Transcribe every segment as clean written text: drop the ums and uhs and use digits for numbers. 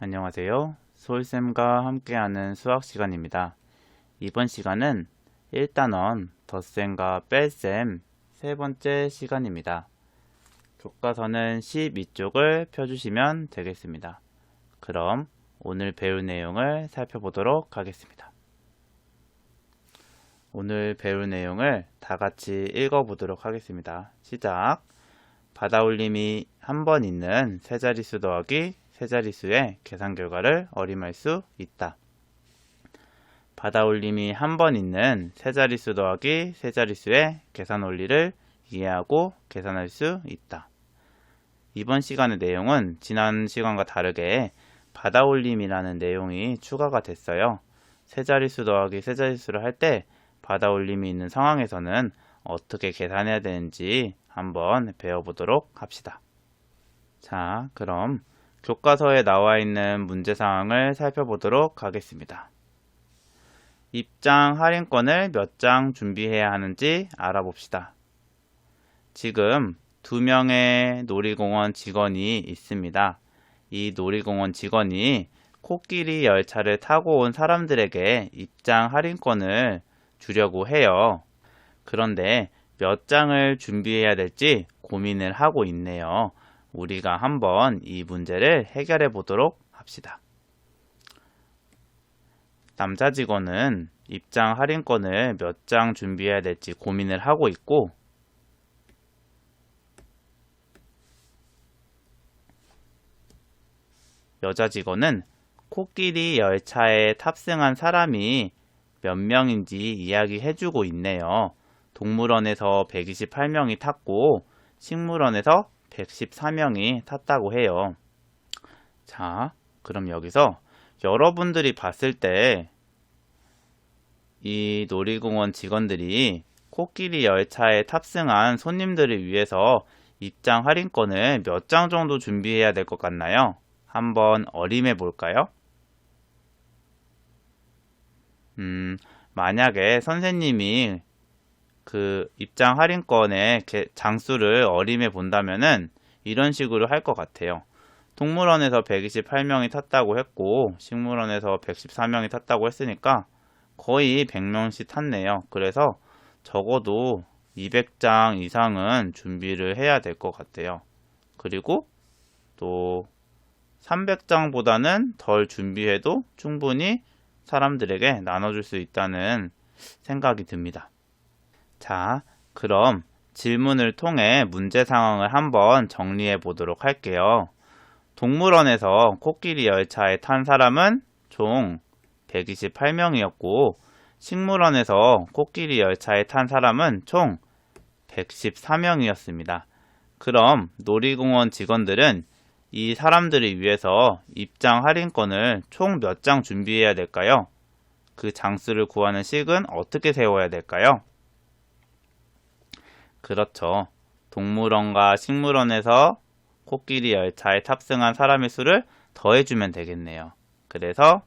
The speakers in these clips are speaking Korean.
안녕하세요. 소울쌤과 함께하는 수학 시간입니다. 이번 시간은 1단원 덧셈과 뺄셈 세 번째 시간입니다. 교과서는 12쪽을 펴주시면 되겠습니다. 그럼 오늘 배울 내용을 살펴보도록 하겠습니다. 오늘 배울 내용을 다 같이 읽어보도록 하겠습니다. 시작! 받아올림이 한 번 있는 세자릿수 더하기 세자릿수의 계산 결과를 어림할 수 있다. 받아올림이 한 번 있는 세자릿수 더하기 세자릿수의 계산 원리를 이해하고 계산할 수 있다. 이번 시간의 내용은 지난 시간과 다르게 받아올림이라는 내용이 추가가 됐어요. 세자릿수 더하기 세자릿수를 할 때 받아올림이 있는 상황에서는 어떻게 계산해야 되는지 한번 배워보도록 합시다. 자, 그럼 교과서에 나와 있는 문제 사항을 살펴보도록 하겠습니다. 입장 할인권을 몇 장 준비해야 하는지 알아봅시다. 지금 2명의 놀이공원 직원이 있습니다. 이 놀이공원 직원이 코끼리 열차를 타고 온 사람들에게 입장 할인권을 주려고 해요. 그런데 몇 장을 준비해야 될지 고민을 하고 있네요. 우리가 한번 이 문제를 해결해 보도록 합시다. 남자 직원은 입장 할인권을 몇 장 준비해야 될지 고민을 하고 있고, 여자 직원은 코끼리 열차에 탑승한 사람이 몇 명인지 이야기해주고 있네요. 동물원에서 128명이 탔고 식물원에서 114명이 탔다고 해요. 자, 그럼 여기서 여러분들이 봤을 때 이 놀이공원 직원들이 코끼리 열차에 탑승한 손님들을 위해서 입장 할인권을 몇 장 정도 준비해야 될 것 같나요? 한번 어림해 볼까요? 만약에 선생님이 그 입장 할인권의 장수를 어림해 본다면은 이런 식으로 할 것 같아요. 동물원에서 128명이 탔다고 했고 식물원에서 114명이 탔다고 했으니까 거의 100명씩 탔네요. 그래서 적어도 200장 이상은 준비를 해야 될 것 같아요. 그리고 또 300장보다는 덜 준비해도 충분히 사람들에게 나눠줄 수 있다는 생각이 듭니다. 자, 그럼 질문을 통해 문제 상황을 한번 정리해 보도록 할게요. 동물원에서 코끼리 열차에 탄 사람은 총 128명이었고 식물원에서 코끼리 열차에 탄 사람은 총 114명이었습니다. 그럼 놀이공원 직원들은 이 사람들을 위해서 입장 할인권을 총 몇 장 준비해야 될까요? 그 장수를 구하는 식은 어떻게 세워야 될까요? 그렇죠. 동물원과 식물원에서 코끼리 열차에 탑승한 사람의 수를 더해주면 되겠네요. 그래서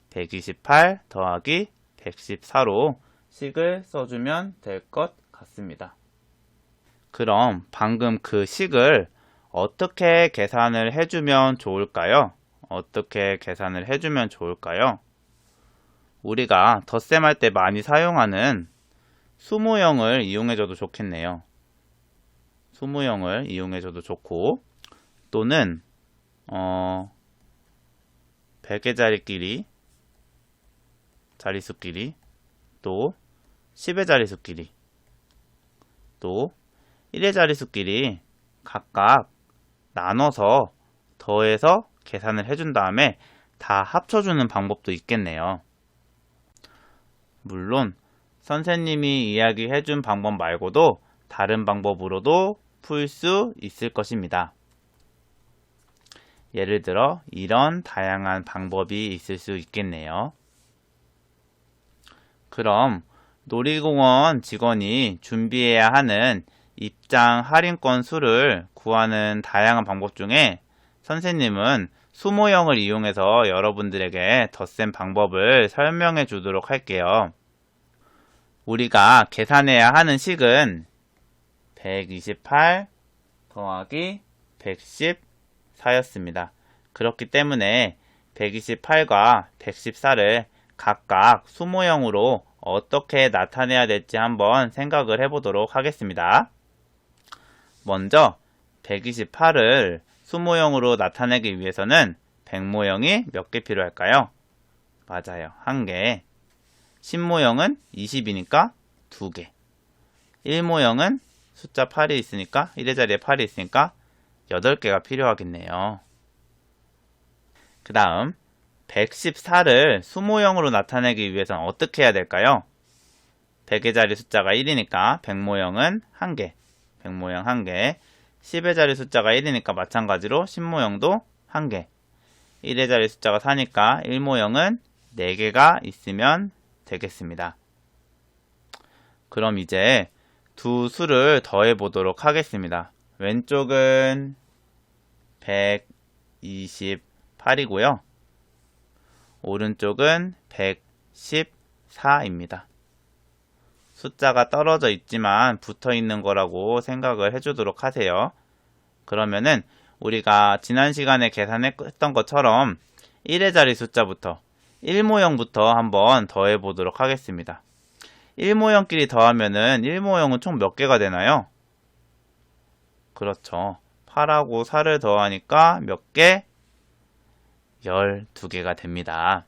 128 더하기 114로 식을 써주면 될 것 같습니다. 그럼 방금 그 식을 어떻게 계산을 해주면 좋을까요? 어떻게 계산을 해주면 좋을까요? 우리가 덧셈할 때 많이 사용하는 수모형을 이용해줘도 좋겠네요. 수모형을 이용해줘도 좋고, 또는 100의 자리끼리, 자리수끼리, 또 10의 자리수끼리, 또 1의 자리수끼리 각각 나눠서 더해서 계산을 해준 다음에 다 합쳐주는 방법도 있겠네요. 물론 선생님이 이야기해준 방법 말고도 다른 방법으로도 풀 수 있을 것입니다. 예를 들어 이런 다양한 방법이 있을 수 있겠네요. 그럼 놀이공원 직원이 준비해야 하는 입장 할인권 수를 구하는 다양한 방법 중에 선생님은 수모형을 이용해서 여러분들에게 덧셈 방법을 설명해 주도록 할게요. 우리가 계산해야 하는 식은 128 더하기 114였습니다. 그렇기 때문에 128과 114를 각각 수모형으로 어떻게 나타내야 될지 한번 생각을 해보도록 하겠습니다. 먼저 128을 수모형으로 나타내기 위해서는 100모형이 몇 개 필요할까요? 맞아요. 1개. 10모형은 20이니까 2개. 1모형은 숫자 8이 있으니까 1의 자리에 8이 있으니까 8개가 필요하겠네요. 그 다음 114를 수모형으로 나타내기 위해서는 어떻게 해야 될까요? 100의 자리 숫자가 1이니까 100모형은 1개. 100모형 1개. 10의 자리 숫자가 1이니까 마찬가지로 10모형도 1개. 1의 자리 숫자가 4니까 1모형은 4개가 있으면 되겠습니다. 그럼 이제 두 수를 더해 보도록 하겠습니다. 왼쪽은 128이고요. 오른쪽은 114입니다. 숫자가 떨어져 있지만 붙어 있는 거라고 생각을 해주도록 하세요. 그러면은 우리가 지난 시간에 계산했던 것처럼 1의 자리 숫자부터 1모형부터 한번 더해 보도록 하겠습니다. 1모형끼리 더하면은 1모형은 총 몇 개가 되나요? 그렇죠. 8하고 4를 더하니까 몇 개? 12개가 됩니다.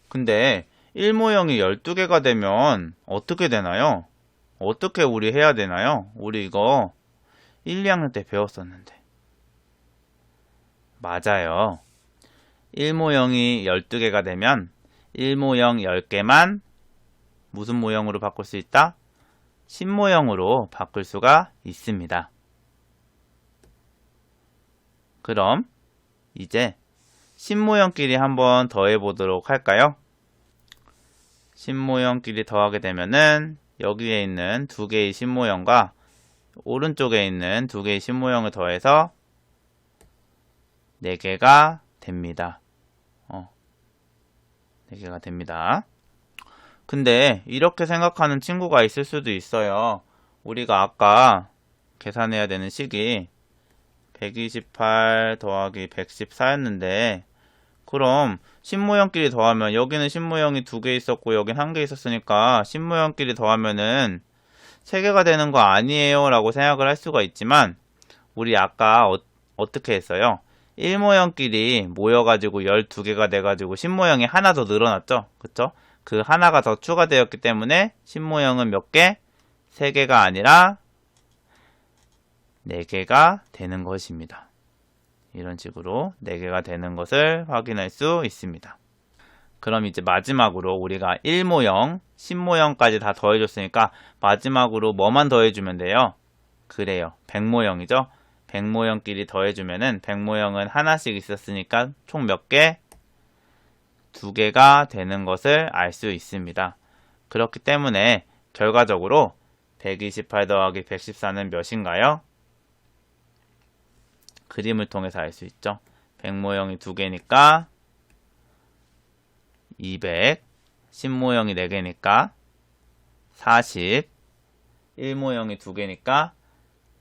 근데 1모형이 12개가 되면 어떻게 되나요? 어떻게 우리 해야 되나요? 우리 이거 1, 2학년 때 배웠었는데. 맞아요. 1모형이 12개가 되면 1모형 10개만 무슨 모형으로 바꿀 수 있다? 10모형으로 바꿀 수가 있습니다. 그럼 이제 10모형끼리 한번 더해 보도록 할까요? 10모형끼리 더하게 되면은 여기에 있는 2개의 10모형과 오른쪽에 있는 2개의 10모형을 더해서 4개가 됩니다. 4개가 됩니다. 근데 이렇게 생각하는 친구가 있을 수도 있어요. 우리가 아까 계산해야 되는 식이 128 더하기 114였는데 그럼 10모형끼리 더하면 여기는 10모형이 2개 있었고 여긴 1개 있었으니까 10모형끼리 더하면은 3개가 되는 거 아니에요 라고 생각을 할 수가 있지만 우리 아까 어떻게 했어요? 1모형끼리 모여가지고 12개가 돼가지고 10모형이 하나 더 늘어났죠? 그쵸? 그 하나가 더 추가되었기 때문에 10모형은 몇 개? 3개가 아니라 4개가 되는 것입니다. 이런 식으로 4개가 되는 것을 확인할 수 있습니다. 그럼 이제 마지막으로 우리가 1모형, 10모형까지 다 더해줬으니까 마지막으로 뭐만 더해주면 돼요? 그래요. 100모형이죠? 100모형끼리 더해주면은 100모형은 하나씩 있었으니까 총 몇 개? 2개가 되는 것을 알 수 있습니다. 그렇기 때문에 결과적으로 128 더하기 114는 몇인가요? 그림을 통해서 알 수 있죠. 100모형이 2개니까 200, 10모형이 4개니까 40, 1모형이 2개니까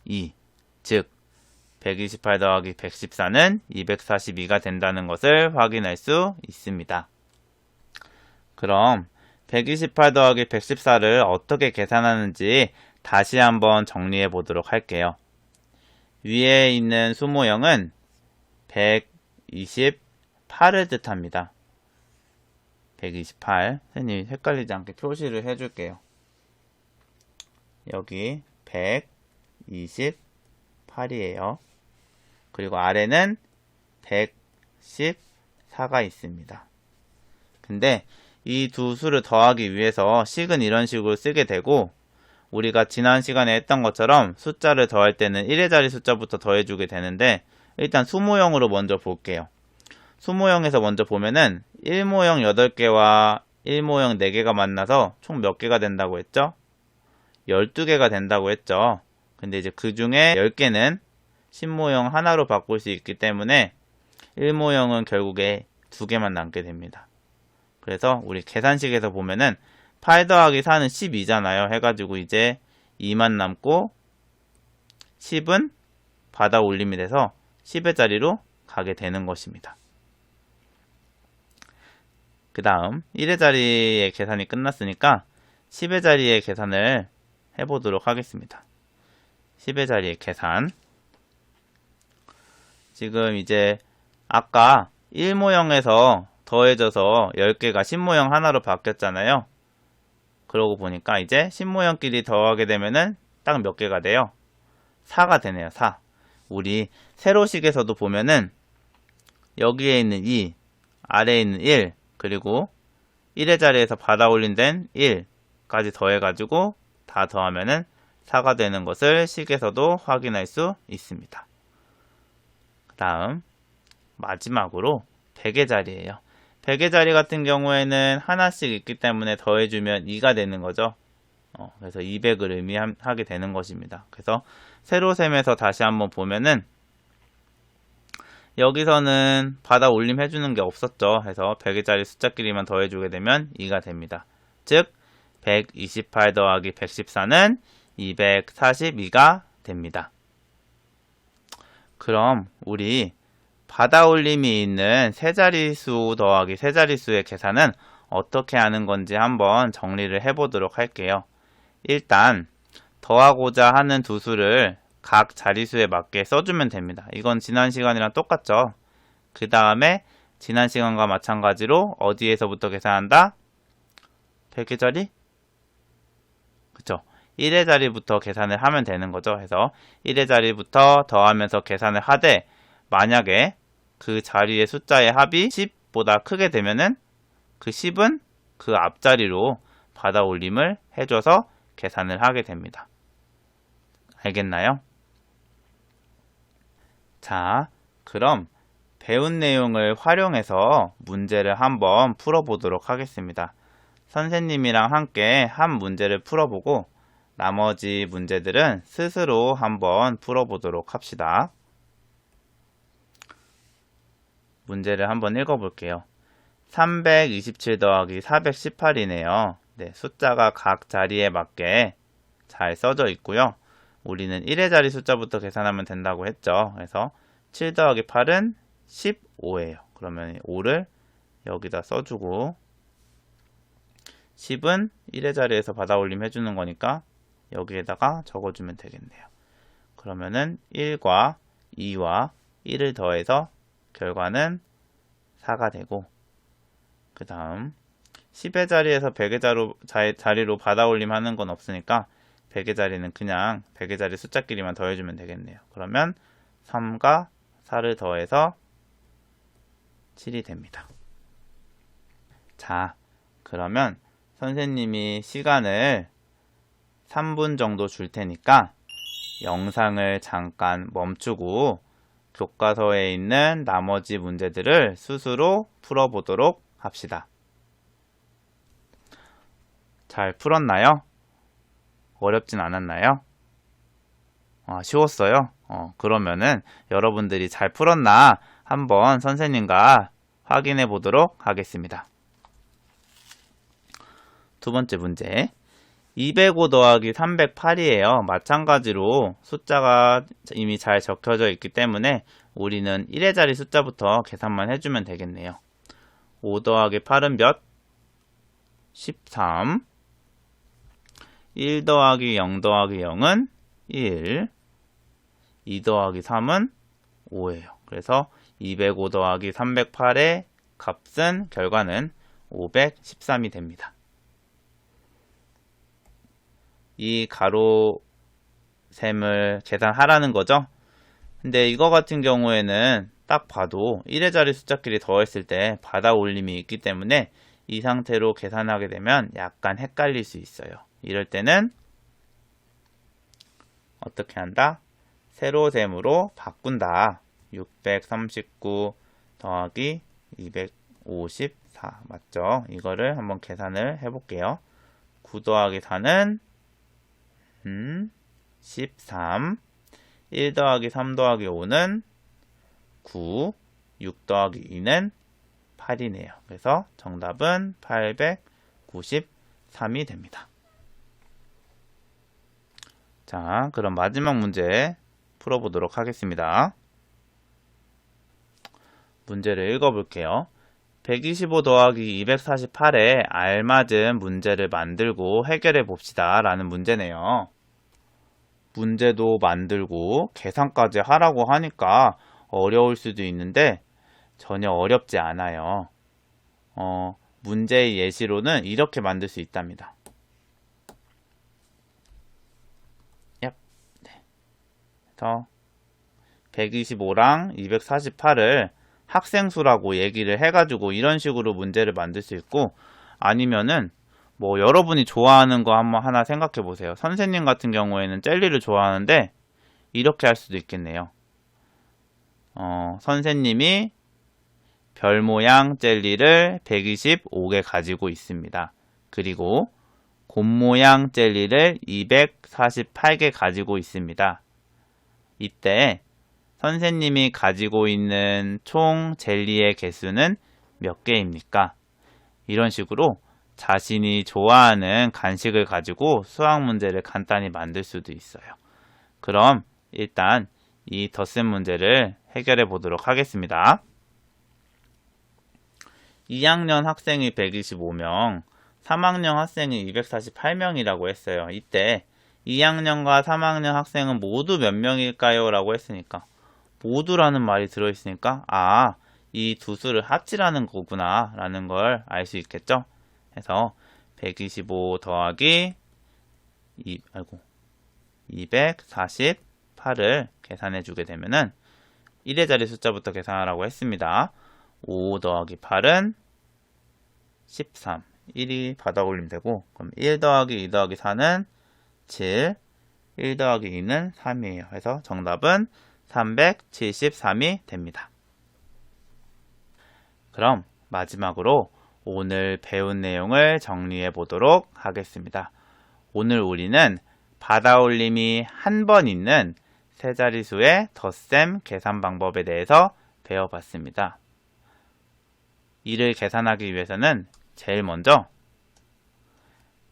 2, 즉 128 더하기 114는 242가 된다는 것을 확인할 수 있습니다. 그럼 128 더하기 114를 어떻게 계산하는지 다시 한번 정리해 보도록 할게요. 위에 있는 수모형은 128을 뜻합니다. 128. 선생님이 헷갈리지 않게 표시를 해줄게요. 여기 128이에요. 그리고 아래는 114가 있습니다. 근데 이 두 수를 더하기 위해서 식은 이런 식으로 쓰게 되고 우리가 지난 시간에 했던 것처럼 숫자를 더할 때는 1의 자리 숫자부터 더해주게 되는데 일단 수모형으로 먼저 볼게요. 수모형에서 먼저 보면은 1모형 8개와 1모형 4개가 만나서 총 몇 개가 된다고 했죠? 12개가 된다고 했죠. 근데 이제 그 중에 10개는 10모형 하나로 바꿀 수 있기 때문에 1모형은 결국에 2개만 남게 됩니다. 그래서 우리 계산식에서 보면은 8 더하기 4는 12잖아요. 해가지고 이제 2만 남고 10은 받아 올림이 돼서 10의 자리로 가게 되는 것입니다. 그 다음 1의 자리의 계산이 끝났으니까 10의 자리의 계산을 해보도록 하겠습니다. 10의 자리의 계산. 지금 이제 아까 1모형에서 더해져서 10개가 10모형 하나로 바뀌었잖아요. 그러고 보니까 이제 10모형끼리 더하게 되면은 딱 몇 개가 돼요? 4가 되네요. 4. 우리 세로식에서도 보면은 여기에 있는 2, 아래에 있는 1, 그리고 1의 자리에서 받아 올린 된 1까지 더해가지고 다 더하면은 4가 되는 것을 식에서도 확인할 수 있습니다. 그 다음 마지막으로 100의 자리예요. 100의 자리 같은 경우에는 하나씩 있기 때문에 더해주면 2가 되는 거죠. 그래서 200을 의미하게 되는 것입니다. 그래서 세로셈에서 다시 한번 보면은 여기서는 받아 올림 해주는 게 없었죠. 해서 100의 자리 숫자끼리만 더해주게 되면 2가 됩니다. 즉 128 더하기 114는 242가 됩니다. 그럼 우리 받아 올림이 있는 세자리수 더하기 세자리수의 계산은 어떻게 하는 건지 한번 정리를 해보도록 할게요. 일단 더하고자 하는 두 수를 각 자리수에 맞게 써주면 됩니다. 이건 지난 시간이랑 똑같죠. 그 다음에 지난 시간과 마찬가지로 어디에서부터 계산한다? 100의 자리? 그쵸? 1의 자리부터 계산을 하면 되는 거죠. 해서 1의 자리부터 더하면서 계산을 하되 만약에 그 자리의 숫자의 합이 10보다 크게 되면은 그 10은 그 앞자리로 받아 올림을 해줘서 계산을 하게 됩니다. 알겠나요? 자, 그럼 배운 내용을 활용해서 문제를 한번 풀어보도록 하겠습니다. 선생님이랑 함께 한 문제를 풀어보고 나머지 문제들은 스스로 한번 풀어보도록 합시다. 문제를 한번 읽어볼게요. 327 더하기 418이네요. 네, 숫자가 각 자리에 맞게 잘 써져 있고요. 우리는 1의 자리 숫자부터 계산하면 된다고 했죠. 그래서 7 더하기 8은 15예요. 그러면 5를 여기다 써주고 10은 1의 자리에서 받아 올림 해주는 거니까 여기에다가 적어주면 되겠네요. 그러면은 1과 2와 1을 더해서 결과는 4가 되고 그 다음 10의 자리에서 100의 자리로 받아 올림 하는 건 없으니까 100의 자리는 그냥 100의 자리 숫자끼리만 더해주면 되겠네요. 그러면 3과 4를 더해서 7이 됩니다. 자, 그러면 선생님이 시간을 3분 정도 줄 테니까 영상을 잠깐 멈추고 교과서에 있는 나머지 문제들을 스스로 풀어보도록 합시다. 잘 풀었나요? 어렵진 않았나요? 쉬웠어요? 그러면은 여러분들이 잘 풀었나 한번 선생님과 확인해 보도록 하겠습니다. 두 번째 문제. 205 더하기 308이에요. 마찬가지로 숫자가 이미 잘 적혀져 있기 때문에 우리는 1의 자리 숫자부터 계산만 해주면 되겠네요. 5 더하기 8은 몇? 13. 1 더하기 0 더하기 0은 1. 2 더하기 3은 5예요. 그래서 205 더하기 308의 값은 결과는 513이 됩니다. 이 가로셈을 계산하라는 거죠. 근데 이거 같은 경우에는 딱 봐도 1의 자리 숫자끼리 더했을 때 받아 올림이 있기 때문에 이 상태로 계산하게 되면 약간 헷갈릴 수 있어요. 이럴 때는 어떻게 한다? 세로셈으로 바꾼다. 639 더하기 254 맞죠? 이거를 한번 계산을 해볼게요. 9 더하기 4는 13. 1 더하기 3 더하기 5는 9. 6 더하기 2는 8이네요. 그래서 정답은 893이 됩니다. 자, 그럼 마지막 문제 풀어보도록 하겠습니다. 문제를 읽어볼게요. 125 더하기 248에 알맞은 문제를 만들고 해결해 봅시다 라는 문제네요. 문제도 만들고 계산까지 하라고 하니까 어려울 수도 있는데 전혀 어렵지 않아요. 문제의 예시로는 이렇게 만들 수 있답니다. 그래서 125랑 248을 학생 수라고 얘기를 해가지고 이런 식으로 문제를 만들 수 있고, 아니면은 뭐 여러분이 좋아하는 거 한번 하나 생각해 보세요. 선생님 같은 경우에는 젤리를 좋아하는데 이렇게 할 수도 있겠네요. 선생님이 별 모양 젤리를 125개 가지고 있습니다. 그리고 곰 모양 젤리를 248개 가지고 있습니다. 이때 선생님이 가지고 있는 총 젤리의 개수는 몇 개입니까? 이런 식으로 자신이 좋아하는 간식을 가지고 수학 문제를 간단히 만들 수도 있어요. 그럼 일단 이 덧셈 문제를 해결해 보도록 하겠습니다. 2학년 학생이 125명, 3학년 학생이 248명이라고 했어요. 이때 2학년과 3학년 학생은 모두 몇 명일까요? 라고 했으니까 모두라는 말이 들어있으니까 이 두 수를 합치라는 거구나 라는 걸 알 수 있겠죠? 해서 125 더하기 248을 계산해 주게 되면은 1의 자리 숫자부터 계산하라고 했습니다. 5 더하기 8은 13, 1이 받아 올리면 되고, 그럼 1 더하기 2 더하기 4는 7, 1 더하기 2는 3이에요. 그래서 정답은 373이 됩니다. 그럼 마지막으로 오늘 배운 내용을 정리해 보도록 하겠습니다. 오늘 우리는 받아올림이 한 번 있는 세 자릿수의 덧셈 계산 방법에 대해서 배워봤습니다. 이를 계산하기 위해서는 제일 먼저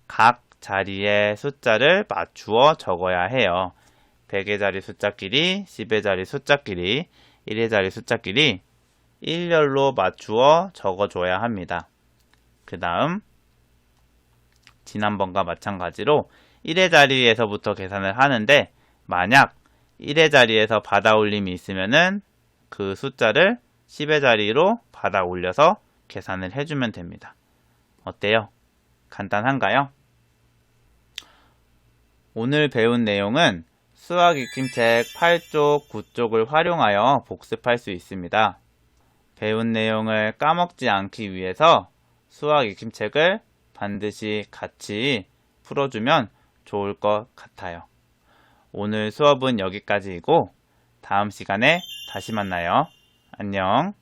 각 자리의 숫자를 맞추어 적어야 해요. 100의 자리 숫자끼리, 10의 자리 숫자끼리, 1의 자리 숫자끼리 일렬로 맞추어 적어줘야 합니다. 그 다음 지난번과 마찬가지로 1의 자리에서부터 계산을 하는데, 만약 1의 자리에서 받아 올림이 있으면은 그 숫자를 10의 자리로 받아 올려서 계산을 해주면 됩니다. 어때요? 간단한가요? 오늘 배운 내용은 수학 익힘책 8쪽, 9쪽을 활용하여 복습할 수 있습니다. 배운 내용을 까먹지 않기 위해서 수학 익힘책을 반드시 같이 풀어주면 좋을 것 같아요. 오늘 수업은 여기까지이고 다음 시간에 다시 만나요. 안녕.